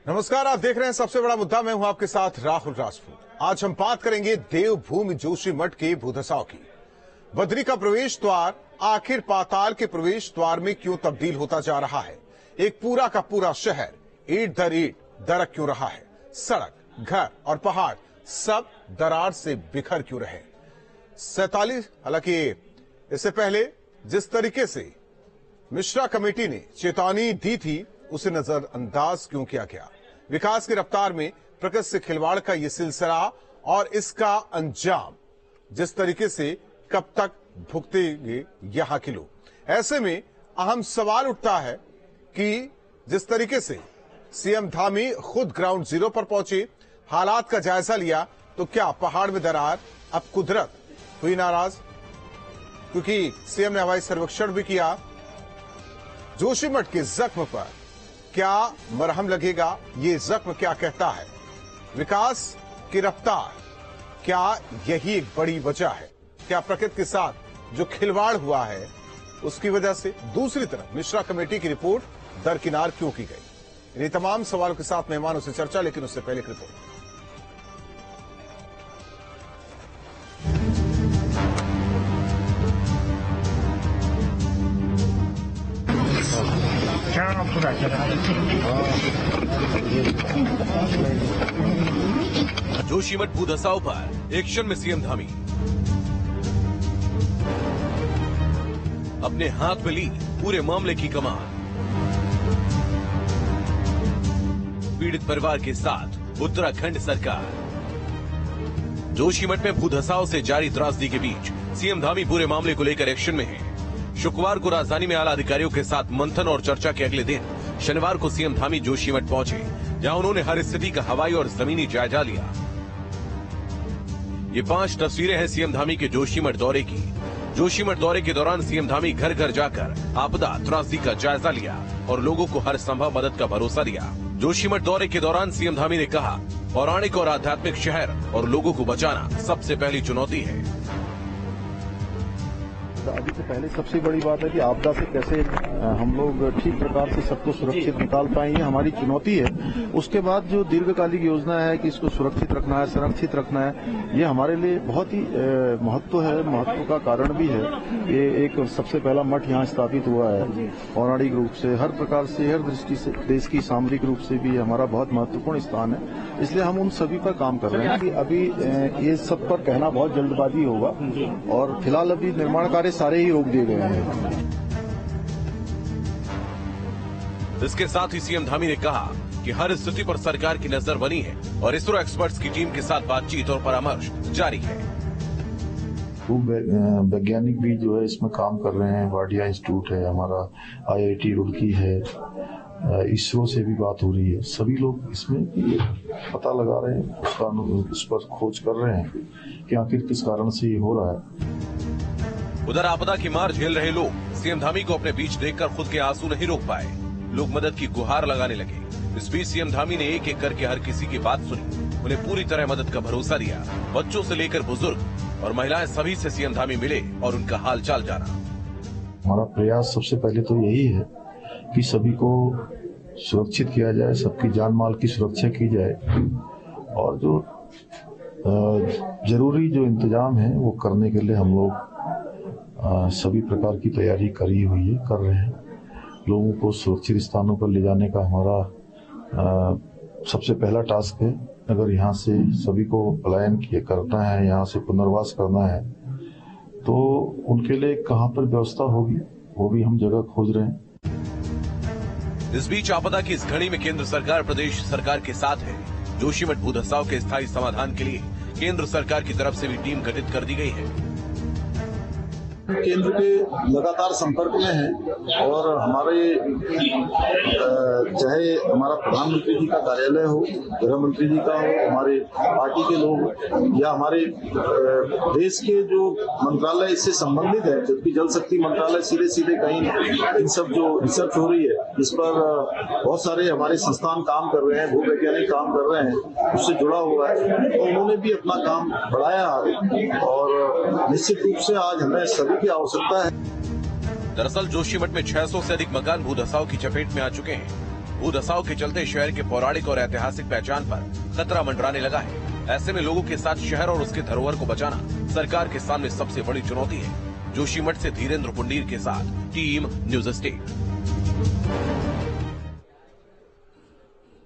नमस्कार, आप देख रहे हैं सबसे बड़ा मुद्दा। मैं हूं आपके साथ राहुल राजपूत। आज हम बात करेंगे देवभूमि जोशीमठ के भूधसाव की। बद्री का प्रवेश द्वार आखिर पाताल के प्रवेश द्वार में क्यों तब्दील होता जा रहा है? एक पूरा का पूरा शहर ईंट दर ईंट दरक क्यों रहा है? सड़क, घर और पहाड़ सब दरार से बिखर क्यों रहे? 47 हालांकि इससे पहले जिस तरीके से मिश्रा कमेटी ने चेतावनी दी थी उसे नजरअंदाज क्यों किया गया? विकास की रफ्तार में प्रकृति से खिलवाड़ का यह सिलसिला और इसका अंजाम जिस तरीके से कब तक भुगतेंगे यहां के लोग? ऐसे में अहम सवाल उठता है कि जिस तरीके से सीएम धामी खुद ग्राउंड जीरो पर पहुंचे, हालात का जायजा लिया, तो क्या पहाड़ में दरार अब कुदरत हुई नाराज? क्योंकि सीएम ने हवाई सर्वेक्षण भी किया। जोशीमठ के जख्म पर क्या मरहम लगेगा? ये जख्म क्या कहता है? विकास की रफ्तार, क्या यही एक बड़ी वजह है? क्या प्रकृति के साथ जो खिलवाड़ हुआ है उसकी वजह से? दूसरी तरफ मिश्रा कमेटी की रिपोर्ट दरकिनार क्यों की गई? इन्हीं तमाम सवालों के साथ मेहमानों से चर्चा, लेकिन उससे पहले एक रिपोर्ट। जोशीमठ भूधसाव पर एक्शन में सीएम धामी। अपने हाथ में ली पूरे मामले की कमान। पीड़ित परिवार के साथ उत्तराखंड सरकार। जोशीमठ में भूधसाव से जारी त्रासदी के बीच सीएम धामी पूरे मामले को लेकर एक्शन में है। शुक्रवार को राजधानी में आला अधिकारियों के साथ मंथन और चर्चा के अगले दिन शनिवार को सीएम धामी जोशीमठ पहुंचे, जहां उन्होंने हर स्थिति का हवाई और जमीनी जायजा लिया। ये 5 तस्वीरें हैं सीएम धामी के जोशीमठ दौरे की। जोशीमठ दौरे के दौरान सीएम धामी घर घर जाकर आपदा त्रासदी का जायजा लिया और लोगों को हर संभव मदद का भरोसा दिया। जोशीमठ दौरे के दौरान सीएम धामी ने कहा, पौराणिक और आध्यात्मिक शहर और लोगों को बचाना सबसे पहली चुनौती है। अभी से पहले सबसे बड़ी बात है कि आपदा से कैसे हम लोग ठीक प्रकार से सबको सुरक्षित निकाल पाए, ये हमारी चुनौती है। उसके बाद जो दीर्घकालिक योजना है कि इसको सुरक्षित रखना है, संरक्षित रखना है, ये हमारे लिए बहुत ही महत्व है। महत्व का कारण भी है। ये एक सबसे पहला मठ यहाँ स्थापित हुआ है। पौराणिक रूप से, हर प्रकार से, हर दृष्टि से, देश की सामरिक रूप से भी हमारा बहुत महत्वपूर्ण स्थान है। इसलिए हम उन सभी पर काम कर रहे हैं कि अभी ये सब पर कहना बहुत जल्दबाजी होगा और फिलहाल अभी निर्माण कार्य सारे ही रोक दिए गए हैं। इसके साथ ही सीएम धामी ने कहा कि हर स्थिति पर सरकार की नजर बनी है और इसरो एक्सपर्ट्स की टीम के साथ बातचीत और परामर्श जारी है। वैज्ञानिक भी जो है इसमें काम कर रहे हैं। वाडिया इंस्टीट्यूट है हमारा, IIT रुड़की है, इसरो से भी बात हो रही है। सभी लोग इसमें पता लगा रहे हैं, उस पर खोज कर रहे हैं कि आखिर किस कारण से ये हो रहा है। उधर आपदा की मार झेल रहे लोग सीएम धामी को अपने बीच देखकर खुद के आंसू नहीं रोक पाए। लोग मदद की गुहार लगाने लगे। इस बीच सीएम धामी ने एक एक करके हर किसी की बात सुनी, उन्हें पूरी तरह मदद का भरोसा दिया। बच्चों से लेकर बुजुर्ग और महिलाएं सभी से सीएम धामी मिले और उनका हाल चाल जाना। हमारा प्रयास सबसे पहले तो यही है कि सभी को सुरक्षित किया जाए, सबकी जान माल की सुरक्षा की जाए और जो जरूरी जो इंतजाम है वो करने के लिए हम लोग सभी प्रकार की तैयारी करी हुई है, कर रहे हैं। लोगों को सुरक्षित स्थानों पर ले जाने का हमारा सबसे पहला टास्क है। अगर यहाँ से सभी को पलायन करना है, यहाँ से पुनर्वास करना है, तो उनके लिए कहाँ पर व्यवस्था होगी वो भी हम जगह खोज रहे हैं। इस बीच आपदा की इस घड़ी में केंद्र सरकार प्रदेश सरकार के साथ है। जोशीमठ भूधसाव के स्थायी समाधान के लिए केंद्र सरकार की तरफ से भी टीम गठित कर दी गई है। केंद्र के लगातार संपर्क में हैं और हमारे चाहे हमारा प्रधानमंत्री जी का कार्यालय हो, गृह मंत्री जी का हो, हमारे पार्टी के लोग या हमारे देश के जो मंत्रालय इससे संबंधित है, जबकि जल शक्ति मंत्रालय सीधे सीधे कहीं इन सब जो रिसर्च हो रही है इस पर बहुत सारे हमारे संस्थान काम कर रहे हैं, भूवैज्ञानिक काम कर रहे हैं, उससे जुड़ा हुआ है, तो उन्होंने भी अपना काम बढ़ाया और निश्चित रूप से आज हमें सभी की आवश्यकता है। दरअसल जोशीमठ में 600 से अधिक मकान भूधसाव की चपेट में आ चुके हैं। भूधसाव के चलते शहर के पौराणिक और ऐतिहासिक पहचान पर खतरा मंडराने लगा है। ऐसे में लोगों के साथ शहर और उसके धरोहर को बचाना सरकार के सामने सबसे बड़ी चुनौती है। जोशीमठ से धीरेन्द्र पुंडीर के साथ टीम न्यूज स्टेट।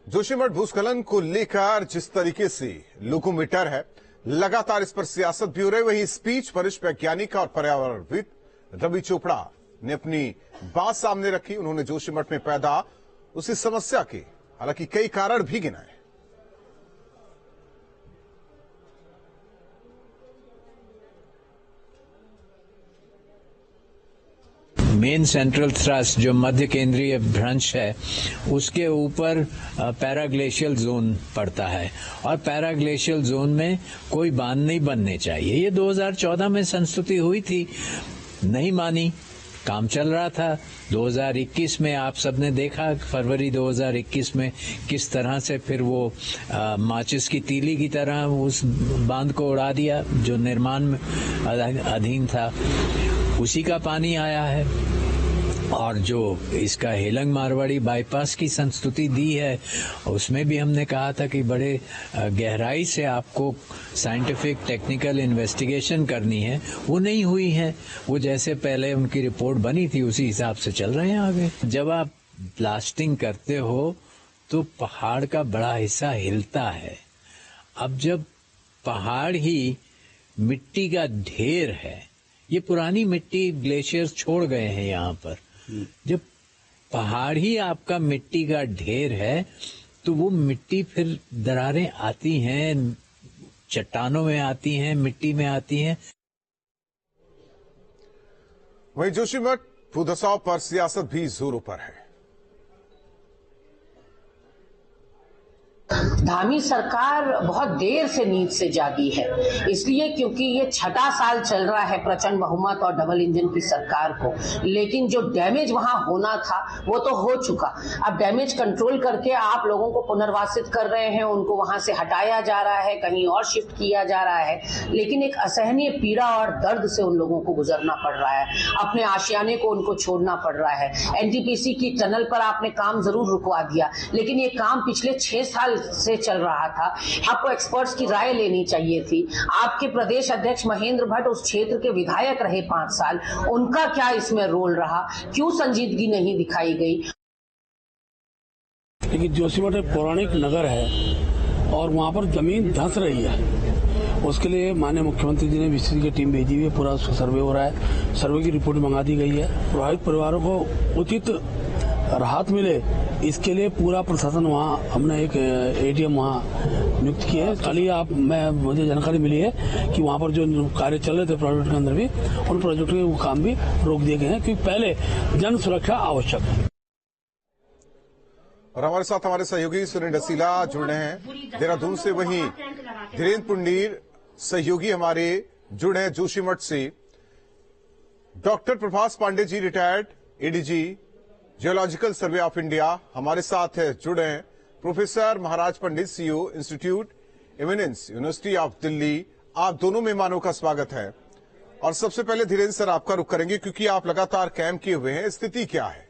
जोशीमठ भूस्खलन को लेकर जिस तरीके से लोगों में डर है, लगातार इस पर सियासत भी हो रही। वहीं इस बीच वरिष्ठ वैज्ञानिक और पर्यावरणविद रवि चोपड़ा ने अपनी बात सामने रखी। उन्होंने जोशीमठ में पैदा उसी समस्या के हालांकि कई कारण भी गिनाए। मेन सेंट्रल थ्रस्ट जो मध्य केंद्रीय भ्रंश है उसके ऊपर पैराग्लेशियल जोन पड़ता है और पैराग्लेशियल जोन में कोई बांध नहीं बनने चाहिए। ये 2014 में संस्तुति हुई थी, नहीं मानी, काम चल रहा था। 2021 में आप सबने देखा, फरवरी 2021 में किस तरह से फिर वो माचिस की तीली की तरह उस बांध को उड़ा दिया जो निर्माण में अधीन था। उसी का पानी आया है। और जो इसका हेलंग मारवाड़ी बाईपास की संस्तुति दी है उसमें भी हमने कहा था कि बड़े गहराई से आपको साइंटिफिक टेक्निकल इन्वेस्टिगेशन करनी है, वो नहीं हुई है। वो जैसे पहले उनकी रिपोर्ट बनी थी उसी हिसाब से चल रहे हैं आगे। जब आप ब्लास्टिंग करते हो तो पहाड़ का बड़ा हिस्सा हिलता है। अब जब पहाड़ ही मिट्टी का ढेर है, ये पुरानी मिट्टी ग्लेशियर्स छोड़ गए हैं यहाँ पर, जब पहाड़ ही आपका मिट्टी का ढेर है तो वो मिट्टी फिर दरारें आती हैं, चट्टानों में आती हैं, मिट्टी में आती हैं। वहीं जोशीमठ भूधसाव पर सियासत भी जोरों पर है। धामी सरकार बहुत देर से नींद से जागी है, इसलिए क्योंकि ये 6ठा साल चल रहा है प्रचंड बहुमत और डबल इंजन की सरकार को। लेकिन जो डैमेज वहां होना था वो तो हो चुका। अब डैमेज कंट्रोल करके आप लोगों को पुनर्वासित कर रहे हैं, उनको वहां से हटाया जा रहा है, कहीं और शिफ्ट किया जा रहा है, लेकिन एक असहनीय पीड़ा और दर्द से उन लोगों को गुजरना पड़ रहा है। अपने आशियाने को उनको छोड़ना पड़ रहा है। एनटीपीसी की टनल पर आपने काम जरूर रुकवा दिया, लेकिन ये काम पिछले 6 साल से चल रहा था। आपको एक्सपर्ट्स की राय लेनी चाहिए थी। आपके प्रदेश अध्यक्ष महेंद्र भट्ट उस क्षेत्र के विधायक रहे 5 साल, उनका क्या इसमें रोल रहा, क्यों संजीदगी नहीं दिखाई गई? लेकिन जोशीमठ एक पौराणिक नगर है और वहाँ पर जमीन धंस रही है। उसके लिए माननीय मुख्यमंत्री जी ने विस्तृत की टीम भेजी हुई है, पूरा उसका सर्वे हो रहा है, सर्वे की रिपोर्ट मंगा दी गई है। प्रभावित परिवारों को उचित राहत मिले इसके लिए पूरा प्रशासन वहाँ, हमने एक एडीएम वहाँ नियुक्त किए है। कल ही मुझे जानकारी मिली है कि वहाँ पर जो कार्य चल रहे थे प्रोजेक्ट के अंदर भी, उन प्रोजेक्ट के वो काम भी रोक दिए गए हैं क्योंकि पहले जन सुरक्षा आवश्यक है। और हमारे साथ हमारे सहयोगी सुनील डसीला जुड़ रहे हैं देहरादून से, वहीं धीरेन्द्र पुंडीर सहयोगी हमारे जुड़े हैं जोशीमठ से। Doctor Prabhas Pandey ji, retired ADG geological survey of India, हमारे साथ जुड़े हैं। Professor Maharaj Pandit, CEO institute eminence university of Delhi, आप दोनों मेहमानों का स्वागत है। और सबसे पहले धीरेन्द्र सर आपका रुख करेंगे क्योंकि आप लगातार कैंप किए हुए हैं। स्थिति क्या है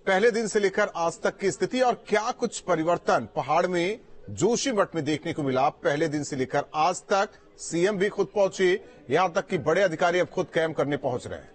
पहले दिन से लेकर आज तक की स्थिति, और क्या कुछ परिवर्तन पहाड़ में जोशीमठ में देखने को मिला पहले दिन से लेकर आज तक? सीएम भी खुद पहुंचे, यहां तक कि बड़े अधिकारी अब खुद कैंप करने पहुंच रहे हैं।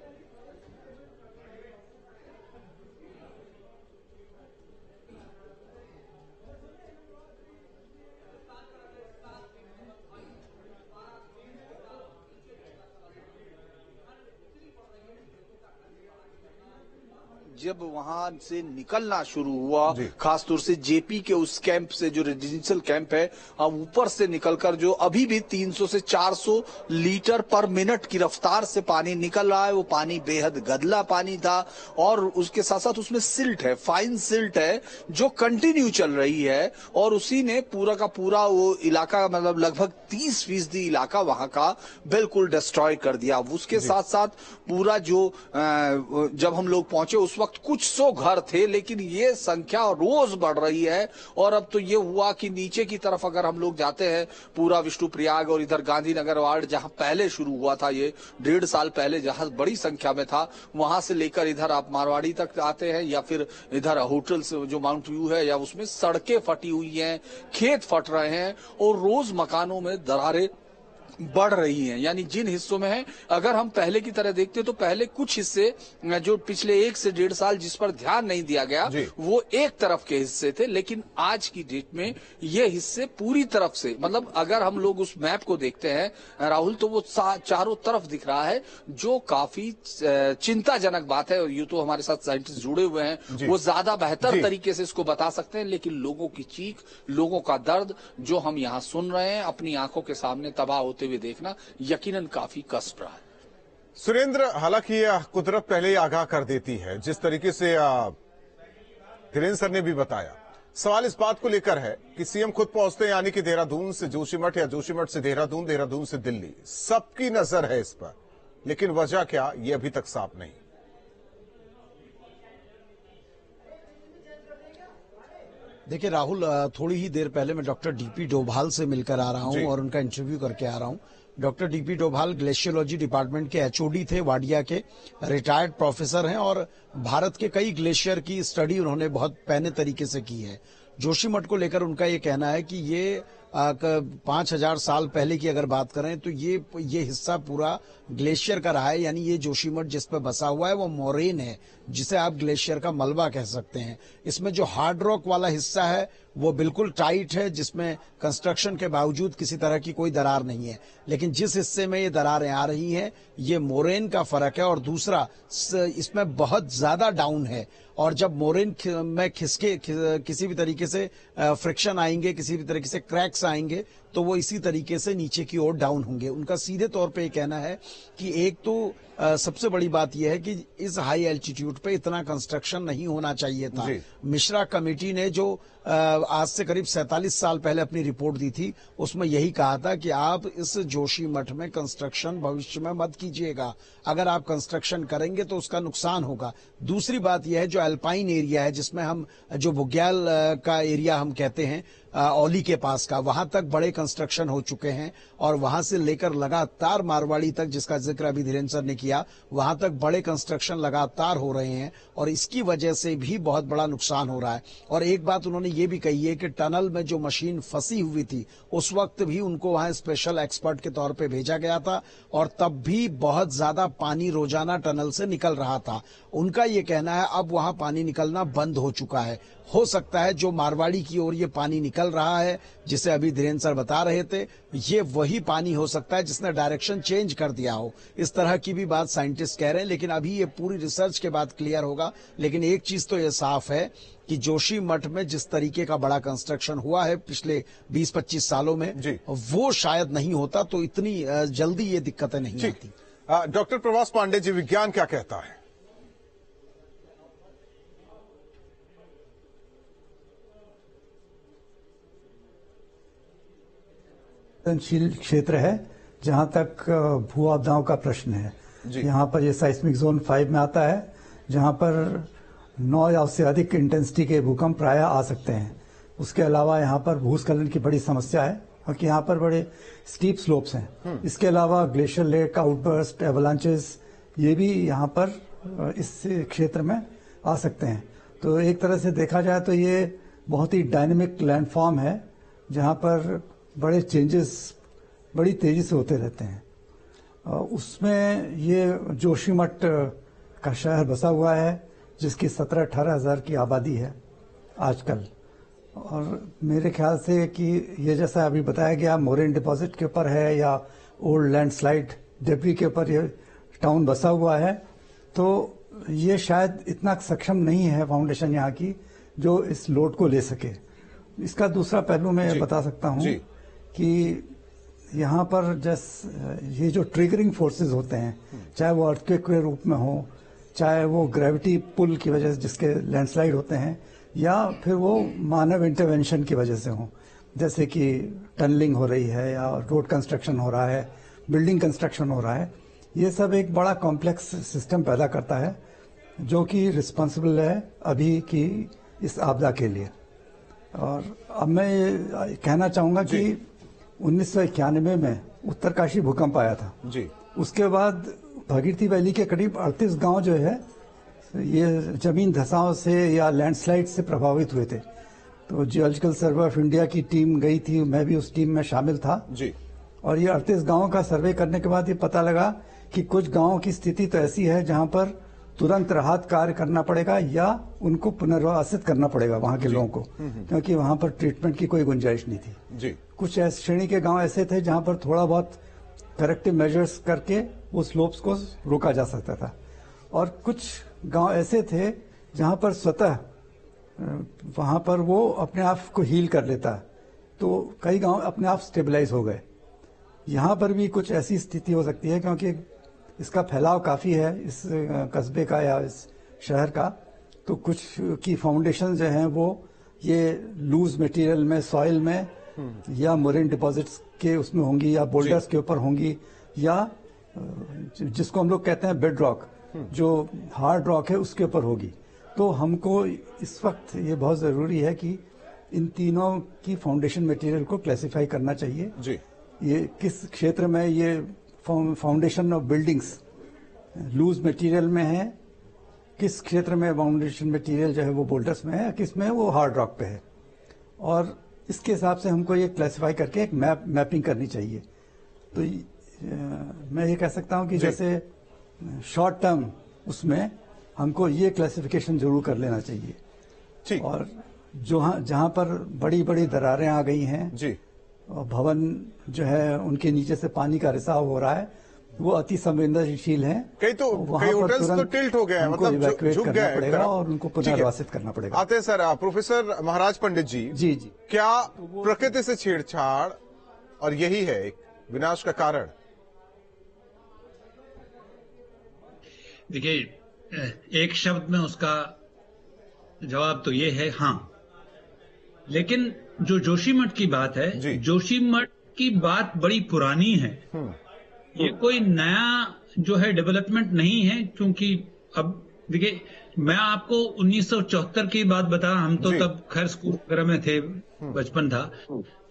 जब वहां से निकलना शुरू हुआ, खासतौर से जेपी के उस कैंप से, जो रेजिडेंशियल कैंप है, हम ऊपर से निकलकर जो अभी भी 300 से 400 लीटर पर मिनट की रफ्तार से पानी निकल रहा है, वो पानी बेहद गदला पानी था और उसके साथ साथ उसमें सिल्ट है, फाइन सिल्ट है जो कंटिन्यू चल रही है और उसी ने पूरा का पूरा वो इलाका, मतलब लगभग 30% इलाका वहां का बिल्कुल डिस्ट्रॉय कर दिया। उसके साथ साथ पूरा जो जब हम लोग पहुंचे उस वक्त वक्त कुछ 100 घर थे, लेकिन ये संख्या रोज बढ़ रही है। और अब तो ये हुआ कि नीचे की तरफ अगर हम लोग जाते हैं, पूरा विष्णुप्रयाग और इधर गांधीनगर वार्ड जहां पहले शुरू हुआ था, ये 1.5 साल पहले जहां बड़ी संख्या में था, वहां से लेकर इधर आप मारवाड़ी तक आते हैं, या फिर इधर होटल्स जो माउंट व्यू है, या उसमें सड़कें फटी हुई हैं, खेत फट रहे हैं, और रोज मकानों में दरारें बढ़ रही हैं। यानी जिन हिस्सों में है, अगर हम पहले की तरह देखते तो पहले कुछ हिस्से जो पिछले 1 से 1.5 साल जिस पर ध्यान नहीं दिया गया, वो एक तरफ के हिस्से थे, लेकिन आज की डेट में ये हिस्से पूरी तरफ से, मतलब अगर हम लोग उस मैप को देखते हैं राहुल, तो वो चारों तरफ दिख रहा है, जो काफी चिंताजनक बात है। और ये तो हमारे साथ साइंटिस्ट जुड़े हुए हैं, वो ज्यादा बेहतर तरीके से इसको बता सकते हैं, लेकिन लोगों की चीख, लोगों का दर्द जो हम यहाँ सुन रहे हैं, अपनी आंखों के सामने तबाह होते हुए देखना यकीनन काफी कष्ट रहा है। सुरेंद्र, हालांकि कुदरत पहले ही आगाह कर देती है, जिस तरीके से धीरेन्द्र सर ने भी बताया। सवाल इस बात को लेकर है कि सीएम खुद पहुंचते हैं, यानी कि देहरादून से जोशीमठ या जोशीमठ से देहरादून, देहरादून से दिल्ली, सबकी नजर है इस पर, लेकिन वजह क्या, ये अभी तक साफ नहीं। देखिए राहुल, थोड़ी ही देर पहले मैं डॉक्टर डीपी डोभाल से मिलकर आ रहा हूं और उनका इंटरव्यू करके आ रहा हूं। Doctor DP Doval glaciology department के एचओडी थे, वाडिया के रिटायर्ड प्रोफेसर हैं, और भारत के कई ग्लेशियर की स्टडी उन्होंने बहुत पैने तरीके से की है। जोशीमठ को लेकर उनका ये कहना है कि ये 5000 साल पहले की अगर बात करें तो ये हिस्सा पूरा ग्लेशियर का रहा है। यानी ये जोशीमठ जिस पे बसा हुआ है वो मोरेन है, जिसे आप ग्लेशियर का मलबा कह सकते हैं। इसमें जो हार्ड रॉक वाला हिस्सा है वो बिल्कुल टाइट है, जिसमें कंस्ट्रक्शन के बावजूद किसी तरह की कोई दरार नहीं है। लेकिन जिस हिस्से में ये दरारें आ रही हैं, ये मोरेन का फर्क है। और दूसरा, इसमें बहुत ज्यादा डाउन है, और जब मोरेन में खिसके किसी भी तरीके से फ्रिक्शन आएंगे, किसी भी तरीके से क्रैक्स आएंगे, तो वो इसी तरीके से नीचे की ओर डाउन होंगे। उनका सीधे तौर पे ये कहना है कि एक तो सबसे बड़ी बात यह है कि इस हाई एल्टीट्यूड पे इतना कंस्ट्रक्शन नहीं होना चाहिए था। मिश्रा कमेटी ने जो आज से करीब 47 साल पहले अपनी रिपोर्ट दी थी, उसमें यही कहा था कि आप इस जोशीमठ में कंस्ट्रक्शन भविष्य में मत कीजिएगा। अगर आप कंस्ट्रक्शन करेंगे तो उसका नुकसान होगा। दूसरी बात यह है, जो अल्पाइन एरिया है, जिसमें हम जो बुग्याल का एरिया हम कहते हैं, औली के पास का, वहां तक बड़े कंस्ट्रक्शन हो चुके हैं, और वहां से लेकर लगातार मारवाड़ी तक, जिसका जिक्र अभी धीरेन्द्र सर ने किया, वहां तक बड़े कंस्ट्रक्शन लगातार हो रहे हैं, और इसकी वजह से भी बहुत बड़ा नुकसान हो रहा है। और एक बात उन्होंने ये भी कही है कि टनल में जो मशीन फंसी हुई थी, उस वक्त भी उनको वहां स्पेशल एक्सपर्ट के तौर पे भेजा गया था, और तब भी बहुत ज्यादा पानी रोजाना टनल से निकल रहा था। उनका ये कहना है अब वहां पानी निकलना बंद हो चुका है। हो सकता है जो मारवाड़ी की ओर ये पानी निकल रहा है, जिसे अभी धीरेन्द्र सर बता रहे थे, ये वही पानी हो सकता है जिसने डायरेक्शन चेंज कर दिया हो। इस तरह की भी बात साइंटिस्ट कह रहे हैं, लेकिन अभी ये पूरी रिसर्च के बाद क्लियर होगा। लेकिन एक चीज तो ये साफ है कि जोशीमठ में जिस तरीके का बड़ा कंस्ट्रक्शन हुआ है पिछले 20-25 सालों में, वो शायद नहीं होता तो इतनी जल्दी ये दिक्कतें नहीं आती। डॉक्टर प्रभास पांडे जी, विज्ञान क्या कहता है? क्षेत्र है जहां तक भू आपदाओं का प्रश्न है। यहाँ पर ये साइस्मिक जोन 5 में आता है, जहां पर 9 या उससे अधिक इंटेंसिटी के भूकंप प्रायः आ सकते हैं। उसके अलावा यहाँ पर भूस्खलन की बड़ी समस्या है, क्योंकि यहाँ पर बड़े स्टीप स्लोप्स हैं। इसके अलावा ग्लेशियर लेक आउटबर्स्ट, एवलांचेस, ये भी यहाँ पर इस क्षेत्र में आ सकते हैं। तो एक तरह से देखा जाए तो ये बहुत ही डायनेमिक लैंडफॉर्म है, जहाँ पर बड़े चेंजेस बड़ी तेजी से होते रहते हैं। उसमें ये जोशीमठ का शहर बसा हुआ है, जिसकी 17-18 हजार की आबादी है आजकल। और मेरे ख्याल से कि ये जैसा अभी बताया गया, मोरेन डिपॉजिट के ऊपर है या ओल्ड लैंडस्लाइड डेब्री के ऊपर ये टाउन बसा हुआ है, तो ये शायद इतना सक्षम नहीं है फाउंडेशन यहाँ की जो इस लोड को ले सके। इसका दूसरा पहलू मैं बता सकता हूँ कि यहाँ पर ये जो ट्रिगरिंग फोर्सेस होते हैं, चाहे वो अर्थक्वेक के रूप में हो, चाहे वो ग्रेविटी पुल की वजह से जिसके लैंडस्लाइड होते हैं, या फिर वो मानव इंटरवेंशन की वजह से हो, जैसे कि टनलिंग हो रही है या रोड कंस्ट्रक्शन हो रहा है, बिल्डिंग कंस्ट्रक्शन हो रहा है, ये सब एक बड़ा कॉम्प्लेक्स सिस्टम पैदा करता है। जो कि रिस्पॉन्सिबल है अभी की इस आपदा के लिए। और अब मैं ये कहना चाहूंगा कि 1991 में उत्तरकाशी भूकंप आया था जी। उसके बाद भागीरथी वैली के करीब 38 गांव जो है ये जमीन धंसाव से या लैंडस्लाइड से प्रभावित हुए थे। तो जियोलॉजिकल सर्वे ऑफ इंडिया की टीम गई थी, मैं भी उस टीम में शामिल था जी। और ये 38 गांवों का सर्वे करने के बाद ये पता लगा कि कुछ गांवों की स्थिति तो ऐसी है जहां पर तुरंत राहत कार्य करना पड़ेगा या उनको पुनर्वासित करना पड़ेगा वहां के लोगों को, क्योंकि वहां पर ट्रीटमेंट की कोई गुंजाइश नहीं थी जी। कुछ ऐसे श्रेणी के गांव ऐसे थे जहां पर थोड़ा बहुत करेक्टिव मेजर्स करके वो स्लोप्स को रोका जा सकता था, और कुछ गांव ऐसे थे जहां पर स्वतः वहां पर वो अपने आप को हील कर लेता। तो कई गांव अपने आप स्टेबलाइज हो गए। यहाँ पर भी कुछ ऐसी स्थिति हो सकती है क्योंकि इसका फैलाव काफी है इस कस्बे का या इस शहर का। तो कुछ की फाउंडेशन जो हैं वो ये लूज मटेरियल में, सॉइल में या मोरेन डिपॉजिट्स के उसमें होंगी या बोल्डर्स के ऊपर होंगी या जिसको हम लोग कहते हैं बेड रॉक, जो हार्ड रॉक है उसके ऊपर होगी। तो हमको इस वक्त ये बहुत जरूरी है कि इन तीनों की फाउंडेशन मटेरियल को क्लासिफाई करना चाहिए जी। ये किस क्षेत्र में ये foundation of buildings loose material में है, किस क्षेत्र में फाउंडेशन मटेरियल जो है वो बोल्डर्स में है, किस में वो हार्ड रॉक पे है, और इसके हिसाब से हमको ये क्लासिफाई करके एक मैपिंग करनी चाहिए। तो मैं ये कह सकता हूं कि जैसे शॉर्ट टर्म उसमें हमको ये क्लासिफिकेशन जरूर कर लेना चाहिए ठीक। और जहां पर बड़ी बड़ी दरारें आ गई हैं जी, और भवन जो है उनके नीचे से पानी का रिसाव हो रहा है, वो अति संवेदनशील हैं। कई होटल्स तो टिल्ट हो गए हैं, मतलब झुक गए पड़ेगा और उनको पुनर्वासित करना पड़ेगा। आते हैं सर प्रोफेसर महाराज पंडित जी। जी जी। क्या प्रकृति से छेड़छाड़ और यही है एक विनाश का कारण? देखिए, एक शब्द में उसका जवाब तो ये है हाँ, लेकिन जो जोशीमठ की बात है, जोशीमठ की बात बड़ी पुरानी है। ये कोई नया जो है डेवलपमेंट नहीं है, क्योंकि अब देखिए मैं आपको 1974 की बात बता, हम तो तब खैर स्कूल वगैरह में थे, बचपन था,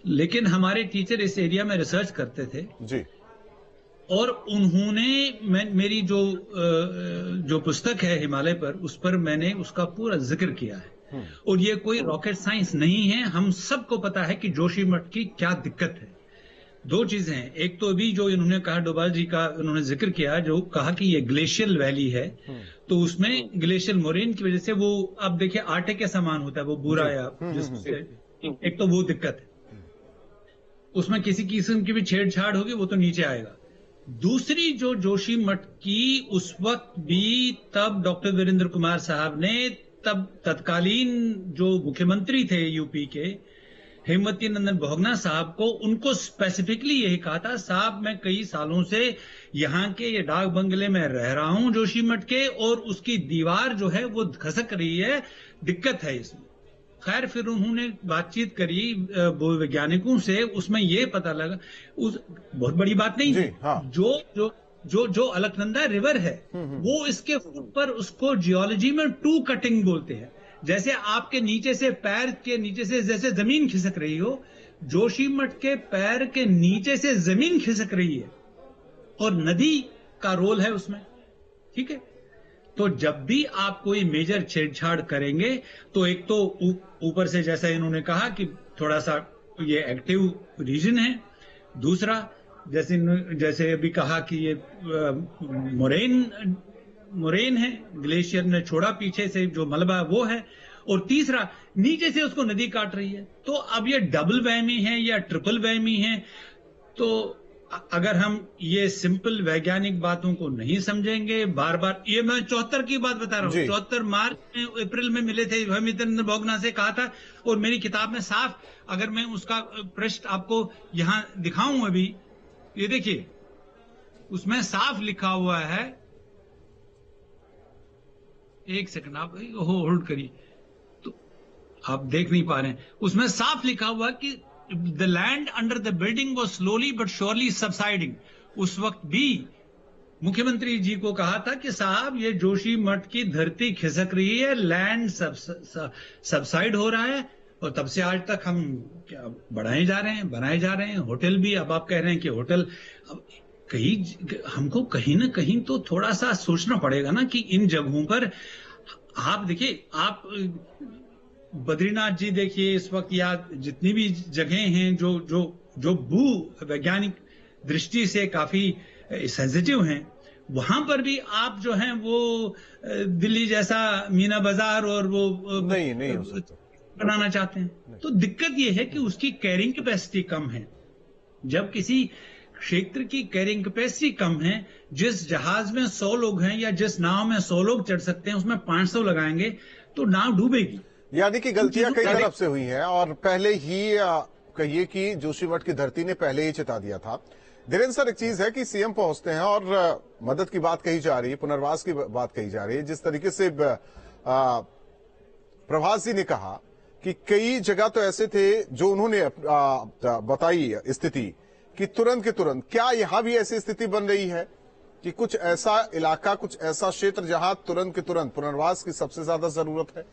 लेकिन हमारे टीचर इस एरिया में रिसर्च करते थे जी। और उन्होंने मेरी जो पुस्तक है हिमालय पर, उस पर मैंने उसका पूरा जिक्र किया है। और ये कोई रॉकेट साइंस नहीं है, हम सबको पता है कि जोशीमठ की क्या दिक्कत है। दो चीजें हैं, एक तो अभी जो इन्होंने कहा, डोभाल जी का उन्होंने जिक्र किया, जो कहा कि ये ग्लेशियल वैली है, तो उसमें ग्लेशियल मोरेन की वजह से वो, अब देखिए आटे के समान होता है वो बुरा, या जिससे एक तो वो दिक्कत है, उसमें किसी किस्म की भी छेड़छाड़ होगी वो तो नीचे आएगा। दूसरी जो जोशीमठ की, उस वक्त भी तब डॉक्टर वीरेंद्र कुमार साहब ने, तब तत्कालीन जो मुख्यमंत्री थे यूपी के, हेमवती नंदन बहुगुणा साहब को, उनको स्पेसिफिकली यही कहा था, साहब मैं कई सालों से यहाँ के ये डाक बंगले में रह रहा हूं जोशीमठ के, और उसकी दीवार जो है वो खसक रही है, दिक्कत है इसमें। खैर फिर उन्होंने बातचीत करी वैज्ञानिकों से, उसमें ये पता लगा, बहुत बड़ी बात नहीं थी, हाँ। जो अलकनंदा रिवर है वो इसके ऊपर, उसको जियोलॉजी में टू कटिंग बोलते हैं। जैसे आपके नीचे से, पैर के नीचे से जैसे जमीन खिसक रही हो, जोशीमठ के पैर के नीचे से जमीन खिसक रही है, और नदी का रोल है उसमें, ठीक है। तो जब भी आप कोई मेजर छेड़छाड़ करेंगे, तो एक तो ऊपर से, जैसा इन्होंने कहा कि थोड़ा सा ये एक्टिव रीजन है, दूसरा जैसे अभी कहा कि ये मोरेन है, ग्लेशियर ने छोड़ा पीछे से जो मलबा वो है, और तीसरा नीचे से उसको नदी काट रही है। तो अब ये डबल वहमी है या ट्रिपल वहमी है। तो अगर हम ये सिंपल वैज्ञानिक बातों को नहीं समझेंगे, बार बार, ये मैं 74 की बात बता रहा हूँ, 74 मार्च में, अप्रैल में मिले थे, हेमवती नंदन बहुगुणा से कहा था, और मेरी किताब में साफ, अगर मैं उसका पृष्ठ आपको यहां दिखाऊं अभी, ये देखिए उसमें साफ लिखा हुआ है, एक सेकंड आप होल्ड करिए, तो आप देख नहीं पा रहे हैं, उसमें साफ लिखा हुआ कि the land under the building was slowly but surely subsiding. उस वक्त भी मुख्यमंत्री जी को कहा था कि साहब ये जोशी मठ की धरती खिसक रही है, लैंड सबसाइड हो रहा है, और तब से आज तक हम क्या बनाए जा रहे हैं होटल भी। अब आप कह रहे हैं कि होटल, हमको कहीं ना कहीं तो थोड़ा सा सोचना पड़ेगा ना कि इन जगहों पर आप देखिए, आप बद्रीनाथ जी देखिए इस वक्त, या जितनी भी जगह हैं जो भू वैज्ञानिक दृष्टि से काफी सेंसिटिव हैं, वहां पर भी आप जो हैं वो दिल्ली जैसा मीना बाजार और वो नहीं हो सकता बनाना चाहते हैं। तो दिक्कत ये है कि उसकी कैरिंग कैपेसिटी कम है। जब किसी क्षेत्र की कैरिंग कैपेसिटी कम है, जिस जहाज में 100 लोग हैं या जिस नाव में 100 लोग चढ़ सकते हैं उसमें 500 लगाएंगे तो नाव डूबेगी। यानी कि गलतियां कई तरफ से हुई हैं और पहले ही कहिए कि जोशीमठ की धरती ने पहले ही चेता दिया था। धीरेन्द्र सर, एक चीज है कि सीएम पहुंचते हैं और मदद की बात कही जा रही है, पुनर्वास की बात कही जा रही है। जिस तरीके से प्रभास जी ने कहा कि कई जगह तो ऐसे थे जो उन्होंने बताई स्थिति कि तुरंत के तुरंत, क्या यहां भी ऐसी स्थिति बन रही है कि कुछ ऐसा इलाका, कुछ ऐसा क्षेत्र जहां तुरंत के तुरंत पुनर्वास की सबसे ज्यादा जरूरत है?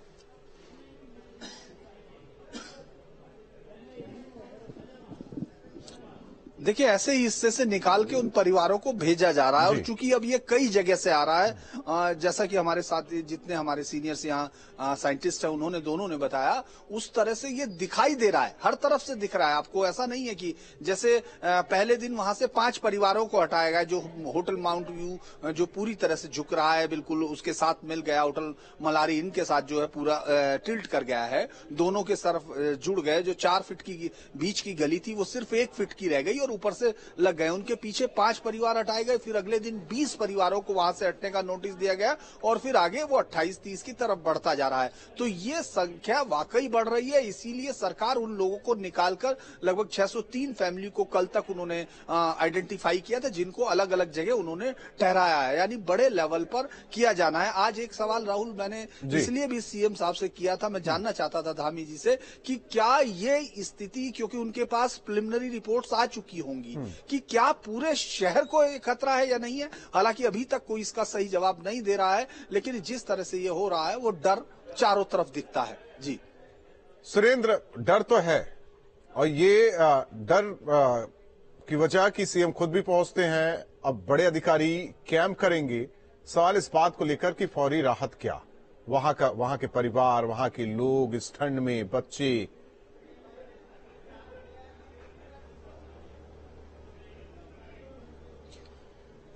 देखिए, ऐसे ही हिस्से से निकाल के उन परिवारों को भेजा जा रहा है, और चूंकि अब ये कई जगह से आ रहा है, जैसा कि हमारे साथ जितने हमारे सीनियर्स यहाँ साइंटिस्ट हैं उन्होंने दोनों ने बताया, उस तरह से ये दिखाई दे रहा है, हर तरफ से दिख रहा है आपको। ऐसा नहीं है कि जैसे पहले दिन वहां से 5 परिवारों को हटाया गया, जो होटल माउंट व्यू जो पूरी तरह से झुक रहा है, बिल्कुल उसके साथ मिल गया, होटल मलारी इनके साथ जो है पूरा टिल्ट कर गया है, दोनों के तरफ जुड़ गए। जो 4 फीट की बीच की गली थी वो सिर्फ 1 फीट की रह गई और ऊपर से लग गए। उनके पीछे 5 परिवार हटाए गए, फिर अगले दिन 20 परिवारों को वहां से हटने का नोटिस दिया गया, और फिर आगे वो 28-30 की तरफ बढ़ता जा रहा है। तो ये संख्या वाकई बढ़ रही है, इसीलिए सरकार उन लोगों को निकालकर लगभग 603 फैमिली को कल तक उन्होंने आइडेंटिफाई किया था, जिनको अलग अलग जगह उन्होंने ठहराया है, यानी बड़े लेवल पर किया जाना है। आज एक सवाल राहुल मैंने इसलिए भी सीएम साहब से किया था, मैं जानना चाहता था धामी जी से कि क्या ये स्थिति, क्योंकि उनके पास प्रिलिमिनरी रिपोर्ट्स आ चुकी होंगी, कि क्या पूरे शहर को खतरा है या नहीं है। हालांकि अभी तक कोई इसका सही जवाब नहीं दे रहा है, लेकिन जिस तरह से ये हो रहा है वो डर चारों तरफ दिखता है। जी सुरेंद्र, डर तो है, और ये डर की वजह कि सीएम खुद भी पहुंचते हैं, अब बड़े अधिकारी कैंप करेंगे। सवाल इस बात को लेकर कि फौरी राहत क्या, वहां के परिवार, वहां के लोग, इस ठंड में बच्चे।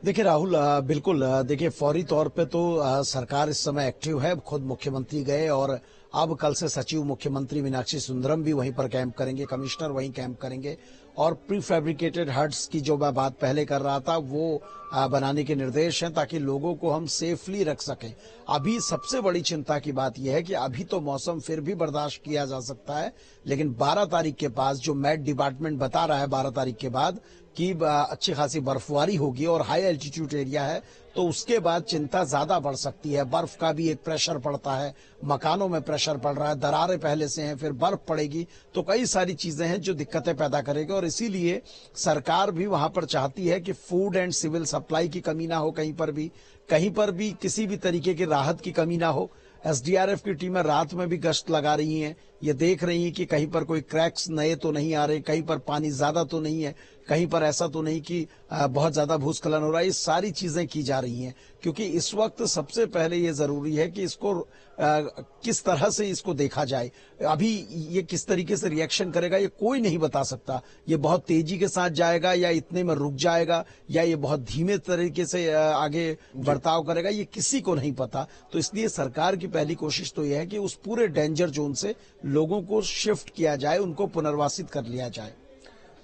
देखिए राहुल, बिल्कुल देखिए, फौरी तौर पे तो सरकार इस समय एक्टिव है। खुद मुख्यमंत्री गए और अब कल से सचिव मुख्यमंत्री मीनाक्षी सुंदरम भी वहीं पर कैंप करेंगे, कमिश्नर वहीं कैंप करेंगे, और प्री फैब्रिकेटेड हट्स की जो मैं बात पहले कर रहा था वो बनाने के निर्देश हैं, ताकि लोगों को हम सेफली रख सकें। अभी सबसे बड़ी चिंता की बात यह है कि अभी तो मौसम फिर भी बर्दाश्त किया जा सकता है, लेकिन 12 तारीख के पास जो मेट डिपार्टमेंट बता रहा है 12 तारीख के बाद कि अच्छी खासी बर्फबारी होगी और हाई एल्टीट्यूड एरिया है, तो उसके बाद चिंता ज्यादा बढ़ सकती है। बर्फ का भी एक प्रेशर पड़ता है, मकानों में प्रेशर पड़ रहा है, दरारें पहले से हैं, फिर बर्फ पड़ेगी, तो कई सारी चीजें हैं जो दिक्कतें पैदा करेगी। और इसीलिए सरकार भी वहां पर चाहती है कि फूड एंड सिविल सप्लाई की कमी ना हो, कहीं पर भी किसी भी तरीके की राहत की कमी ना हो। एसडीआरएफ की टीमें रात में भी गश्त लगा रही हैं, ये देख रही हैं कि कहीं पर कोई क्रैक्स नए तो नहीं आ रहे, कहीं पर पानी ज्यादा तो नहीं है, कहीं पर ऐसा तो नहीं कि बहुत ज्यादा भूस्खलन हो रहा है। ये सारी चीजें की जा रही हैं, क्योंकि इस वक्त सबसे पहले ये जरूरी है कि इसको किस तरह से इसको देखा जाए। अभी ये किस तरीके से रिएक्शन करेगा ये कोई नहीं बता सकता। ये बहुत तेजी के साथ जाएगा या इतने में रुक जाएगा, या ये बहुत धीमे तरीके से आगे बर्ताव करेगा, ये किसी को नहीं पता। तो इसलिए सरकार की पहली कोशिश तो यह है कि उस पूरे डेंजर जोन से लोगों को शिफ्ट किया जाए, उनको पुनर्वासित कर लिया जाए।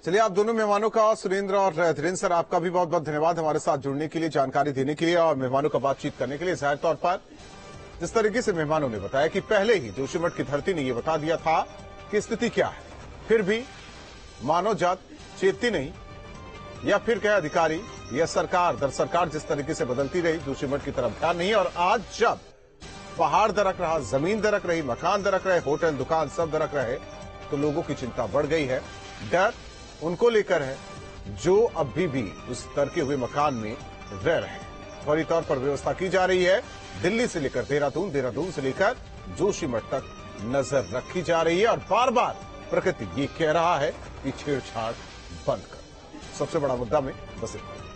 चलिए, आप दोनों मेहमानों का, सुरेंद्र और धीरेन्द्र सर, आपका भी बहुत बहुत धन्यवाद हमारे साथ जुड़ने के लिए, जानकारी देने के लिए और मेहमानों का बातचीत करने के लिए। जाहिर तौर पर जिस तरीके से मेहमानों ने बताया कि पहले ही जोशीमठ की धरती ने यह बता दिया था कि स्थिति क्या है, फिर भी मानव जात चेतती नहीं, या फिर क्या अधिकारी या सरकार दर सरकार जिस तरीके से बदलती रही, जोशीमठ की तरफ ध्यान नहीं। और आज जब पहाड़ दरक रहा, जमीन दरक रही, मकान दरक रहे, होटल दुकान सब दरक रहे, तो लोगों की चिंता बढ़ गई है। डर उनको लेकर है जो अभी भी उस दरके हुए मकान में रह रहे हैं। फौरी तौर पर व्यवस्था की जा रही है। दिल्ली से लेकर देहरादून, देहरादून से लेकर जोशीमठ तक नजर रखी जा रही है और बार बार प्रकृति ये कह रहा है कि छेड़छाड़ बंद कर। सबसे बड़ा मुद्दा में बस इतना।